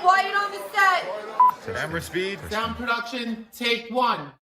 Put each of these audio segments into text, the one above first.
Quiet on the set. Camera speed. Sound production, take one.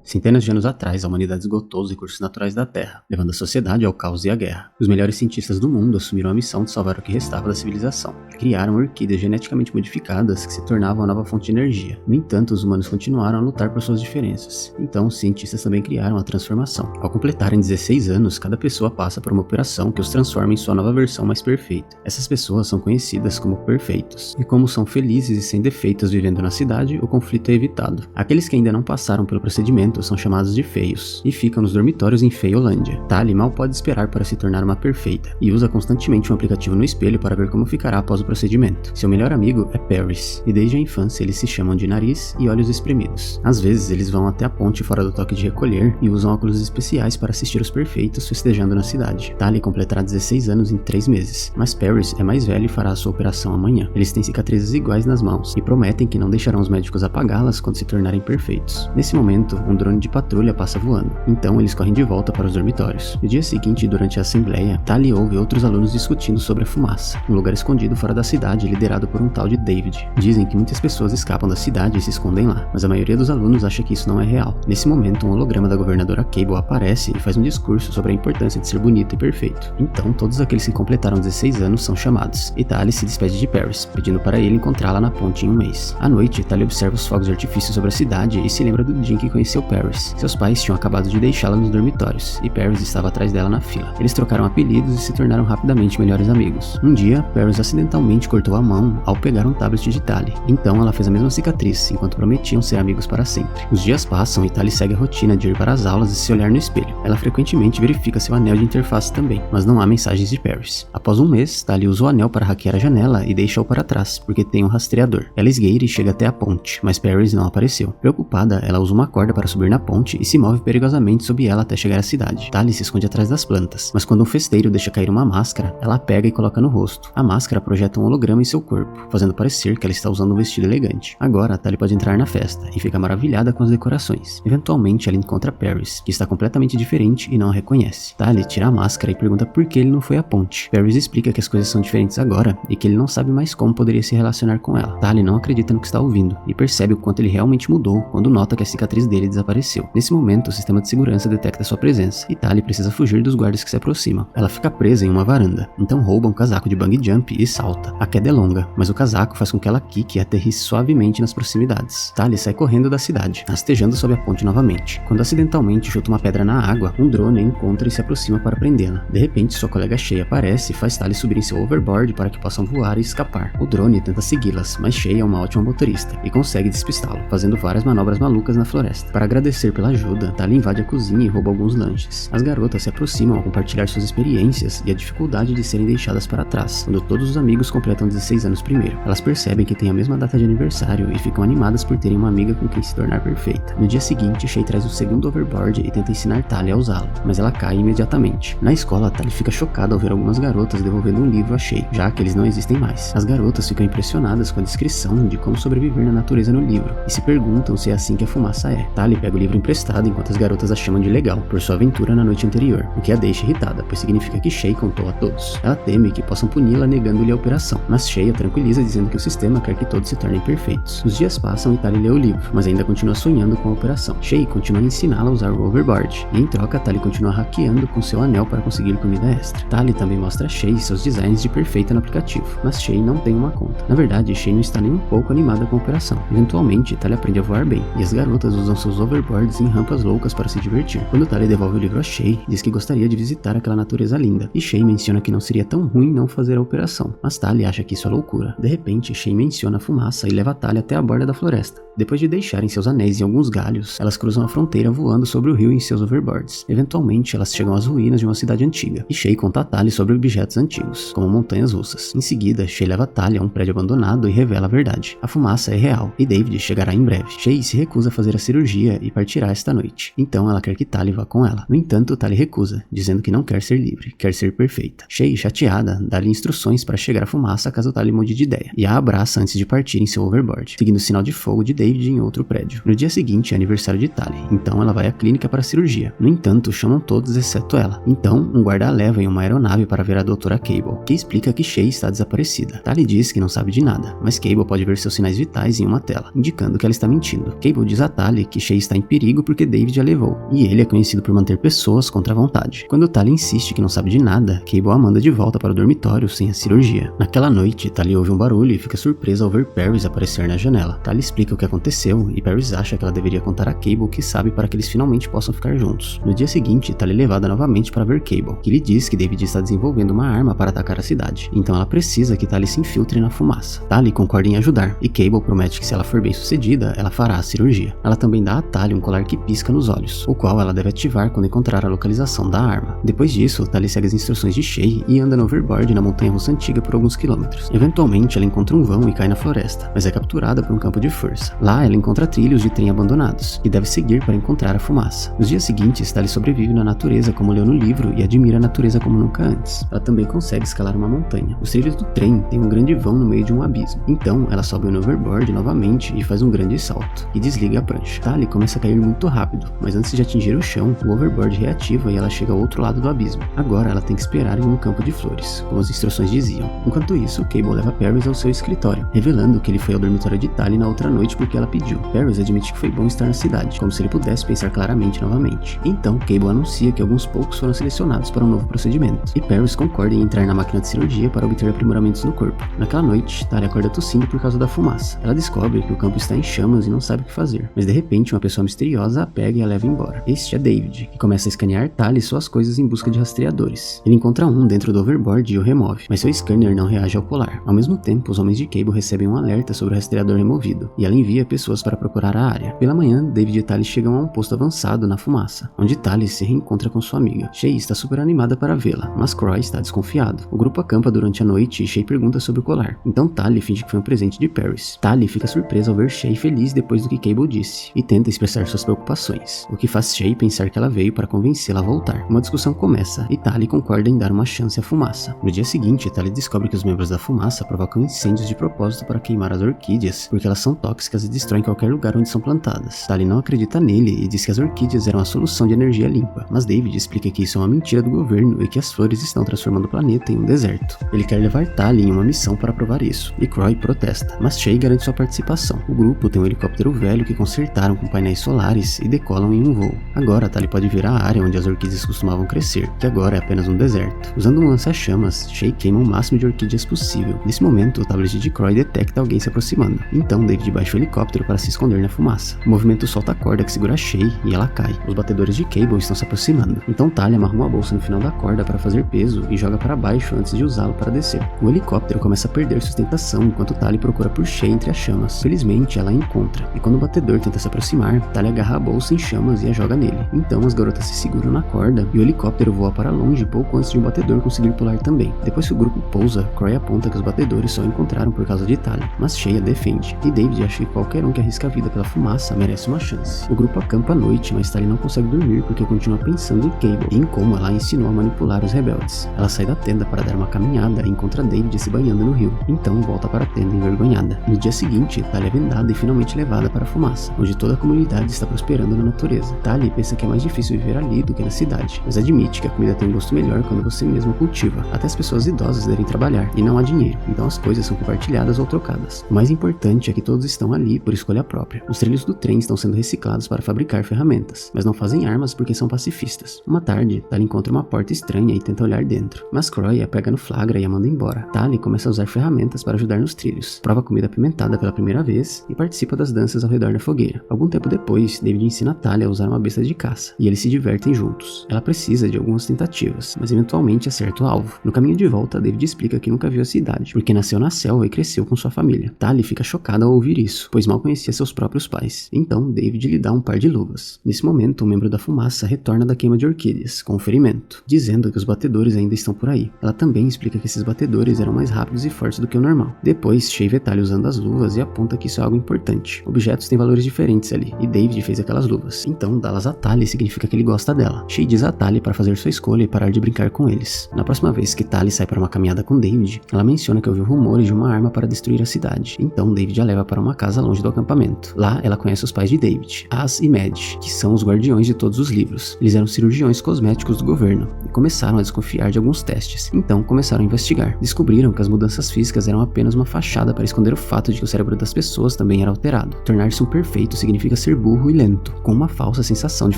Centenas de anos atrás, a humanidade esgotou os recursos naturais da Terra, levando a sociedade ao caos e à guerra. Os melhores cientistas do mundo assumiram a missão de salvar o que restava da civilização, e criaram orquídeas geneticamente modificadas que se tornavam a nova fonte de energia. No entanto, os humanos continuaram a lutar por suas diferenças. Então, os cientistas também criaram a transformação. Ao completarem 16 anos, cada pessoa passa por uma operação que os transforma em sua nova versão mais perfeita. Essas pessoas são conhecidas como perfeitos, e como são felizes e sem defeitos vivendo na cidade, o conflito é evitado. Aqueles que ainda não passaram pelo procedimento são chamados de feios, e ficam nos dormitórios em Feiolândia. Tali mal pode esperar para se tornar uma perfeita, e usa constantemente um aplicativo no espelho para ver como ficará após o procedimento. Seu melhor amigo é Paris, e desde a infância eles se chamam de nariz e olhos espremidos. Às vezes eles vão até a ponte fora do toque de recolher, e usam óculos especiais para assistir os perfeitos festejando na cidade. Tali completará 16 anos em 3 meses, mas Paris é mais velho e fará a sua operação amanhã. Eles têm cicatrizes iguais nas mãos, e prometem que não deixarão os médicos apagá-las quando se tornarem perfeitos. Nesse momento, um drone de patrulha passa voando, então eles correm de volta para os dormitórios. No dia seguinte, durante a assembleia, Tali ouve outros alunos discutindo sobre a fumaça, um lugar escondido fora da cidade liderado por um tal de David. Dizem que muitas pessoas escapam da cidade e se escondem lá, mas a maioria dos alunos acha que isso não é real. Nesse momento, um holograma da governadora Cable aparece e faz um discurso sobre a importância de ser bonito e perfeito. Então, todos aqueles que completaram 16 anos são chamados, e Tali se despede de Paris, pedindo para ele encontrá-la na ponte em um mês. À noite, Tali observa os fogos de artifício sobre a cidade e se lembra do dia em que conheceu Paris. Seus pais tinham acabado de deixá-la nos dormitórios, e Paris estava atrás dela na fila. Eles trocaram apelidos e se tornaram rapidamente melhores amigos. Um dia, Paris acidentalmente cortou a mão ao pegar um tablet de Tali. Então ela fez a mesma cicatriz, enquanto prometiam ser amigos para sempre. Os dias passam e Tali segue a rotina de ir para as aulas e se olhar no espelho. Ela frequentemente verifica seu anel de interface também, mas não há mensagens de Paris. Após um mês, Tali usa o anel para hackear a janela e deixa-o para trás, porque tem um rastreador. Ela esgueira e chega até a ponte, mas Paris não apareceu. Preocupada, ela usa uma corda para subir na ponte e se move perigosamente sob ela até chegar à cidade. Tali se esconde atrás das plantas, mas quando um festeiro deixa cair uma máscara, ela a pega e coloca no rosto. A máscara projeta um holograma em seu corpo, fazendo parecer que ela está usando um vestido elegante. Agora, Tali pode entrar na festa e fica maravilhada com as decorações. Eventualmente, ela encontra Paris, que está completamente diferente e não a reconhece. Tali tira a máscara e pergunta por que ele não foi à ponte. Paris explica que as coisas são diferentes agora e que ele não sabe mais como poderia se relacionar com ela. Tali não acredita no que está ouvindo e percebe o quanto ele realmente mudou quando nota que a cicatriz dele desapareceu. Nesse momento, o sistema de segurança detecta sua presença, e Tali precisa fugir dos guardas que se aproximam. Ela fica presa em uma varanda, então rouba um casaco de bungee jump e salta. A queda é longa, mas o casaco faz com que ela quique e aterrisse suavemente nas proximidades. Tali sai correndo da cidade, rastejando sob a ponte novamente. Quando acidentalmente chuta uma pedra na água, um drone a encontra e se aproxima para prendê-la. De repente, sua colega Shay aparece e faz Tali subir em seu overboard para que possam voar e escapar. O drone tenta segui-las, mas Shay é uma ótima motorista e consegue despistá-lo, fazendo várias manobras malucas na floresta. Para agradecer pela ajuda, Tali invade a cozinha e rouba alguns lanches. As garotas se aproximam ao compartilhar suas experiências e a dificuldade de serem deixadas para trás, quando todos os amigos completam 16 anos primeiro. Elas percebem que têm a mesma data de aniversário e ficam animadas por terem uma amiga com quem se tornar perfeita. No dia seguinte, Shay traz o segundo overboard e tenta ensinar Tali a usá-lo, mas ela cai imediatamente. Na escola, Tali fica chocada ao ver algumas garotas devolvendo um livro a Shay, já que eles não existem mais. As garotas ficam impressionadas com a descrição de como sobreviver na natureza no livro, e se perguntam se é assim que a fumaça é. Tali pega o livro emprestado enquanto as garotas a chamam de legal, por sua aventura na noite anterior, o que a deixa irritada, pois significa que Shay contou a todos. Ela teme que possam puni-la negando-lhe a operação, mas Shay a tranquiliza dizendo que o sistema quer que todos se tornem perfeitos. Os dias passam e Tali lê o livro, mas ainda continua sonhando com a operação. Shay continua a ensiná-la a usar o overboard, e em troca Tali continua hackeando com seu anel para conseguir comida extra. Tali também mostra a Shay seus designs de perfeita no aplicativo, mas Shay não tem uma conta. Na verdade, Shay não está nem um pouco animada com a operação. Eventualmente, Tali aprende a voar bem, e as garotas usam seus overboards em rampas loucas para se divertir. Quando Tali devolve o livro a Shay, diz que gostaria de visitar aquela natureza linda, e Shay menciona que não seria tão ruim não fazer a operação, mas Tali acha que isso é loucura. De repente, Shay menciona a fumaça e leva Tali até a borda da floresta. Depois de deixarem seus anéis em alguns galhos, elas cruzam a fronteira voando sobre o rio em seus overboards. Eventualmente, elas chegam às ruínas de uma cidade antiga, e Shay conta a Tali sobre objetos antigos, como montanhas russas. Em seguida, Shay leva Tali a um prédio abandonado e revela a verdade. A fumaça é real, e David chegará em breve. Shay se recusa a fazer a cirurgia e partirá esta noite. Então ela quer que Tali vá com ela. No entanto, Tali recusa, dizendo que não quer ser livre, quer ser perfeita. Shay, chateada, dá-lhe instruções para chegar à fumaça caso Tali mude de ideia, e a abraça antes de partir em seu overboard, seguindo o sinal de fogo de David em outro prédio. No dia seguinte é aniversário de Tali, então ela vai à clínica para a cirurgia. No entanto, chamam todos exceto ela. Então, um guarda a leva em uma aeronave para ver a doutora Cable, que explica que Shay está desaparecida. Tali diz que não sabe de nada, mas Cable pode ver seus sinais vitais em uma tela, indicando que ela está mentindo. Cable diz a Tali que Shay está em perigo porque David a levou, e ele é conhecido por manter pessoas contra a vontade. Quando Tali insiste que não sabe de nada, Cable a manda de volta para o dormitório sem a cirurgia. Naquela noite, Tali ouve um barulho e fica surpresa ao ver Paris aparecer na janela. Tali explica o que aconteceu e Paris acha que ela deveria contar a Cable o que sabe para que eles finalmente possam ficar juntos. No dia seguinte, Tali é levada novamente para ver Cable, que lhe diz que David está desenvolvendo uma arma para atacar a cidade, então ela precisa que Tali se infiltre na fumaça. Tali concorda em ajudar, e Cable promete que se ela for bem sucedida, ela fará a cirurgia. Ela também dá a Tali um colar que pisca nos olhos, o qual ela deve ativar quando encontrar a localização da arma. Depois disso, Tali segue as instruções de Shay e anda no overboard na montanha-russa antiga por alguns quilômetros. Eventualmente, ela encontra um vão e cai na floresta, mas é capturada por um campo de força. Lá, ela encontra trilhos de trem abandonados, e deve seguir para encontrar a fumaça. Nos dias seguintes, Tali sobrevive na natureza como leu no livro e admira a natureza como nunca antes. Ela também consegue escalar uma montanha. Os trilhos do trem têm um grande vão no meio de um abismo. Então, ela sobe no overboard novamente e faz um grande salto, e desliga a prancha. Tali começa a cair muito rápido, mas antes de atingir o chão, o overboard reativa e ela chega ao outro lado do abismo. Agora, ela tem que esperar em um campo de flores, como as instruções diziam. Enquanto isso, Cable leva Paris ao seu escritório, revelando que ele foi ao dormitório de Tali na outra noite porque ela pediu. Paris admite que foi bom estar na cidade, como se ele pudesse pensar claramente novamente. Então, Cable anuncia que alguns poucos foram selecionados para um novo procedimento, e Paris concorda em entrar na máquina de cirurgia para obter aprimoramentos no corpo. Naquela noite, Tali acorda tossindo por causa da fumaça. Ela descobre que o campo está em chamas e não sabe o que fazer, mas de repente uma pessoa misteriosa a pega e a leva embora. Este é David, que começa a escanear Tali e suas coisas em busca de rastreadores. Ele encontra um dentro do overboard e o remove, mas seu scanner não reage ao colar. Ao mesmo tempo, os homens de Cable recebem um alerta sobre o rastreador removido, e ela envia pessoas para procurar a área. Pela manhã, David e Tali chegam a um posto avançado na fumaça, onde Tali se reencontra com sua amiga. Shay está super animada para vê-la, mas Croy está desconfiado. O grupo acampa durante a noite e Shay pergunta sobre o colar. Então Tali finge que foi um presente de Paris. Tali fica surpresa ao ver Shay feliz depois do que Cable disse, e tenta expressar suas preocupações, o que faz Shay pensar que ela veio para convencê-la a voltar. Uma discussão começa, e Tali concorda em dar uma chance à fumaça. No dia seguinte, Tali descobre que os membros da fumaça provocam incêndios de propósito para queimar as orquídeas, porque elas são tóxicas e destroem qualquer lugar onde são plantadas. Tali não acredita nele e diz que as orquídeas eram a solução de energia limpa, mas David explica que isso é uma mentira do governo e que as flores estão transformando o planeta em um deserto. Ele quer levar Tali em uma missão para provar isso, e Croy protesta, mas Shay garante sua participação. O grupo tem um helicóptero velho que consertaram com painéis solares e decolam em um voo. Agora Tali pode ver a área onde as orquídeas costumavam crescer, que agora é apenas um deserto. Usando um lança-chamas, Shay queima o máximo de orquídeas possível. Nesse momento, o tablet de Croy detecta alguém se aproximando, então David baixa o helicóptero para se esconder na fumaça. O movimento solta a corda que segura Shay e ela cai. Os batedores de Cable estão se aproximando, então Tali amarra uma bolsa no final da corda para fazer peso e joga para baixo antes de usá-lo para descer. O helicóptero começa a perder sustentação enquanto Tali procura por Shay entre as chamas. Felizmente, ela a encontra, e quando o batedor tenta se aproximar, Tali agarra a bolsa em chamas e a joga nele. Então as garotas se seguram na corda e o helicóptero voa para longe pouco antes de um batedor conseguir pular também. Depois que o grupo pousa, Croy aponta que os batedores só encontraram por causa de Tali, mas Shay a defende, e David acha que qualquer um que arrisca a vida pela fumaça merece uma chance. O grupo acampa à noite, mas Tali não consegue dormir porque continua pensando em Cable e em como ela a ensinou a manipular os rebeldes. Ela sai da tenda para dar uma caminhada e encontra David se banhando no rio, então volta para a tenda envergonhada. No dia seguinte, Tali é vendada e finalmente levada para a fumaça, onde toda a comunidade está prosperando na natureza. Tali pensa que é mais difícil viver ali do que na cidade, mas admite que a comida tem um gosto melhor quando você mesmo cultiva. Até as pessoas idosas devem trabalhar, e não há dinheiro, então as coisas são compartilhadas ou trocadas. O mais importante é que todos estão ali por escolha própria. Os trilhos do trem estão sendo reciclados para fabricar ferramentas, mas não fazem armas porque são pacifistas. Uma tarde, Tali encontra uma porta estranha e tenta olhar dentro, mas Croy a pega no flagra e a manda embora. Tali começa a usar ferramentas para ajudar nos trilhos, prova comida apimentada pela primeira vez e participa das danças ao redor da fogueira. Algum tempo depois, David ensina Tali a usar uma besta de caça, e eles se divertem juntos. Ela precisa de algumas tentativas, mas eventualmente acerta o alvo. No caminho de volta, David explica que nunca viu a cidade, porque nasceu na selva e cresceu com sua família. Tali fica chocada ao ouvir isso, pois mal conhecia seus próprios pais. Então, David lhe dá um par de luvas. Nesse momento, um membro da fumaça retorna da queima de orquídeas, com um ferimento, dizendo que os batedores ainda estão por aí. Ela também explica que esses batedores eram mais rápidos e fortes do que o normal. Depois, Shay vê Tali usando as luvas e aponta que isso é algo importante. Objetos têm valores diferentes ali, e David fez aquelas luvas. Então, dá-las a Tali significa que ele gosta dela. Shay diz a Tali para fazer sua escolha e parar de brincar com eles. Na próxima vez que Tali sai para uma caminhada com David, ela menciona que ouviu rumores de uma arma para destruir a cidade. Então, David a leva para uma casa longe do acampamento. Lá, ela conhece os pais de David, As e Mad, que são os guardiões de todos os livros. Eles eram cirurgiões cosméticos do governo e começaram a desconfiar de alguns testes. Então, começaram a investigar. Descobriram que as mudanças físicas eram apenas uma fachada para esconder o fato de que o cérebro das pessoas também era alterado. Tornar-se um perfeito significa ser burro e lento, com uma falsa sensação de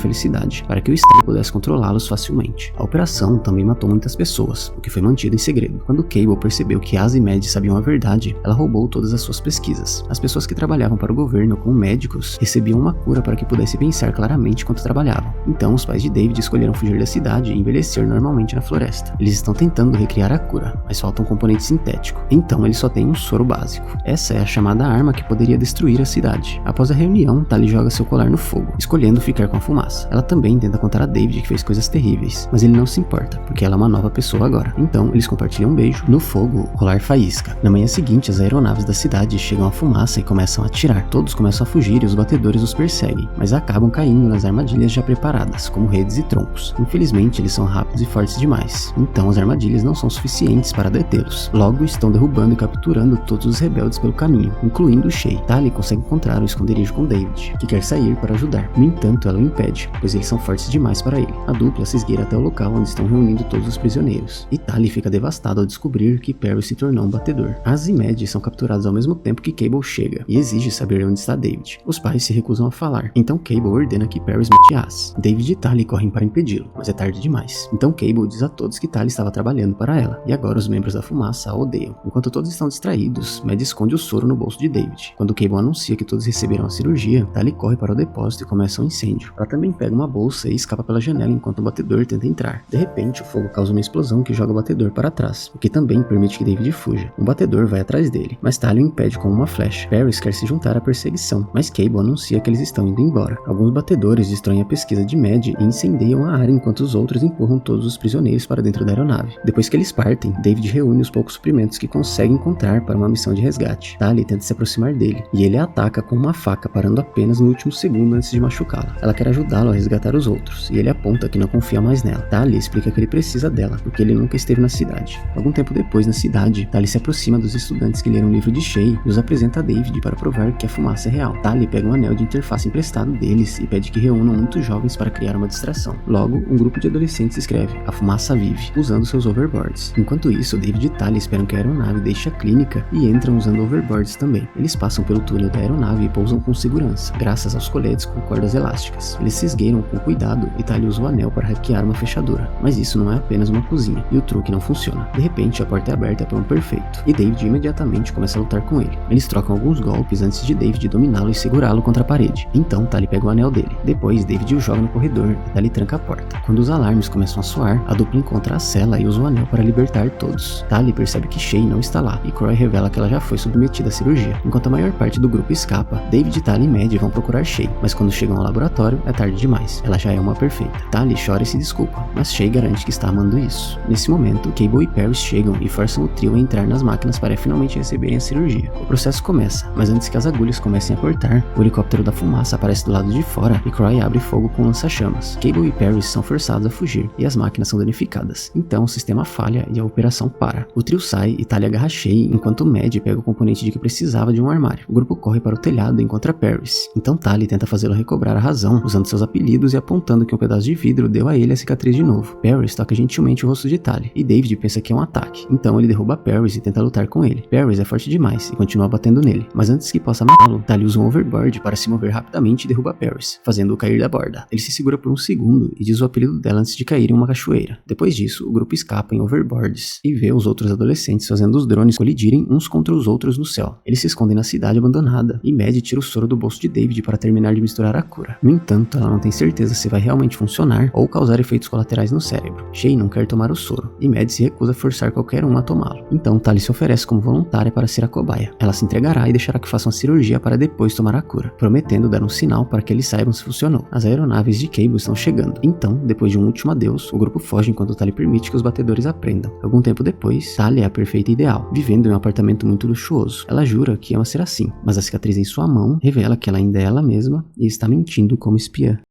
felicidade, para que o Estado pudesse controlá-los facilmente. A operação também matou muitas pessoas, o que foi mantido em segredo. Quando Cable percebeu que As e Mad sabiam a verdade, ela roubou todas as suas pesquisas. As pessoas que trabalhavam para o governo como médicos recebiam uma cura para que pudesse pensar claramente enquanto trabalhavam. Então, os pais de David escolheram fugir da cidade e envelhecer normalmente na floresta. Eles estão tentando recriar a cura, mas falta um componente sintético. Então, eles só têm um soro básico. Essa é a chamada arma que poderia destruir a cidade. Após a reunião, Tali joga seu colar no fogo, escolhendo ficar com a fumaça. Ela também tenta contar a David que fez coisas terríveis, mas ele não se importa, porque ela é uma nova pessoa agora. Então, eles compartilham um beijo. No fogo, o colar faísca. Na manhã seguinte, as aeronaves da cidade chegam à fumaça e começam a atirar. Todos começam a fugir e os batedores os perseguem, mas acabam caindo nas armadilhas já preparadas, como redes e troncos. Infelizmente, eles são rápidos e fortes demais, então as armadilhas não são suficientes para detê-los. Logo, estão derrubando e capturando todos os rebeldes pelo caminho, incluindo Shay. Tali consegue encontrar o esconderijo com David, que quer sair para ajudar. No entanto, ela o impede, pois eles são fortes demais para ele. A dupla se esgueira até o local onde estão reunindo todos os prisioneiros, e Tali fica devastada ao descobrir que Perry se tornou um batedor. As e Mad são capturados ao mesmo tempo que Cable chega, e exige saber onde está David. Os pais se recusam a falar, então Cable ordena que Perry mate As. David e Tali correm para impedi-lo, mas é tarde demais. Então Cable diz a todos que Tali estava trabalhando para ela, e agora os membros da fumaça a odeiam. Enquanto todos estão distraídos, Mad esconde o soro no bolso de David. Quando Cable anuncia que todos receberam a cirurgia, Tali corre para o depósito e começa um incêndio. Ela também pega uma bolsa e escapa pela janela enquanto o batedor tenta entrar. De repente, o fogo causa uma explosão que joga o batedor para trás, o que também permite que David fuja. O batedor vai atrás dele, mas Tali o impede com uma flecha. Perry quer se juntar à perseguição, mas Cable anuncia que eles estão indo embora. Alguns batedores destroem a pesquisa de Mad e incendeiam a área enquanto os outros empurram todos os prisioneiros para dentro da aeronave. Depois que eles partem, David reúne os poucos suprimentos que consegue encontrar para uma missão de resgate. Tali tenta se aproximar dele, e ele a ataca com uma faca, parando apenas no último segundo antes de machucá-la. Ela quer ajudá-lo a resgatar os outros, e ele aponta que não confia mais nela. Tali explica que ele precisa dela, porque ele nunca esteve na cidade. Algum tempo depois, na cidade, Tali se aproxima dos estudantes que leram o livro de Shay e os apresenta a David para provar que a fumaça é real. Tali pega um anel de interface emprestado deles e pede que reúnam muitos jovens para criar uma distração. Logo, um grupo de adolescentes escreve "A fumaça vive", usando seus overboards. Enquanto isso, David e Tali esperam que a aeronave deixe a clínica e entram usando overboards também. Eles passam pelo túnel da aeronave e pousam com segurança, graças aos coletes com cordas elásticas. Eles se esgueiram com cuidado e Tali usa o anel para hackear uma fechadura. Mas isso não é apenas uma cozinha, e o truque não funciona. De repente, a porta é aberta para um perfeito, e David imediatamente começa a lutar com ele. Eles trocam alguns golpes antes de David dominá-lo e segurá-lo contra a parede. Então, Tali pega o anel dele. Depois, David o joga no corredor e Tali tranca a porta. Quando os alarmes começam a soar, a dupla encontra a cela e usa o anel para libertar todos. Tali percebe que Shay não está lá, e Croy revela que ela já foi submetida à cirurgia. Enquanto a maior parte do grupo escapa, David, Tali e Mad vão procurar Shay, mas quando chegam ao laboratório, é tarde demais. Ela já é uma perfeita. Tali chora e se desculpa, mas Shay garante que está amando isso. Nesse momento, Cable e Perry chegam e forçam o trio a entrar nas máquinas para finalmente receberem a cirurgia. O processo começa, mas antes que as agulhas comecem a cortar, o helicóptero da fumaça aparece do lado de fora e Croy abre fogo com lança-chamas. Cable e Perry são forçados a fugir e as máquinas são danificadas. Então o sistema falha e a operação para. O trio sai e Tali agarra Shay enquanto Mad pega o componente de que precisava de um armário. O grupo corre para o telhado e encontra Perry. Então Tali tenta fazê-lo recobrar a razão, usando seus apelidos e apontando que um pedaço de vidro deu a ele a cicatriz de novo. Perry toca gentilmente o rosto de Tali e David pensa que é um ataque. Então ele derruba Perry e tenta lutar com ele. Perry é forte demais e continua batendo nele, mas antes que possa matá-lo, Tali usa um overboard para se mover rapidamente e derruba Perry, fazendo-o cair da borda. Ele se segura por um segundo e diz o apelido dela antes de cair em uma cachoeira. Depois disso, o grupo escapa em overboards e vê os outros adolescentes fazendo os drones colidirem uns contra os outros no céu. Eles se escondem na cidade abandonada e Mad tira o soro do bolso de David para terminar de misturar a cura. No entanto, ela não tem certeza se vai realmente funcionar ou causar efeitos colaterais no cérebro. Shay não quer tomar o soro e Mad se recusa a forçar qualquer um a tomá-lo. Então Tali se oferece como voluntária para ser a cobaia. Ela se entregará e deixará que façam a cirurgia para depois tomar a cura, prometendo dar um sinal para que eles saibam se funcionou. As aeronaves de Cable estão chegando. Então, depois de um último adeus, o grupo foge enquanto Tali permite que os batedores aprendam. Algum tempo depois, Tali é a perfeita ideal, vivendo em um apartamento muito luxuoso. Ela jura que ama ser assim, mas a cicatriz em sua mão revela que ela ainda é ela mesma e está mentindo como espiã.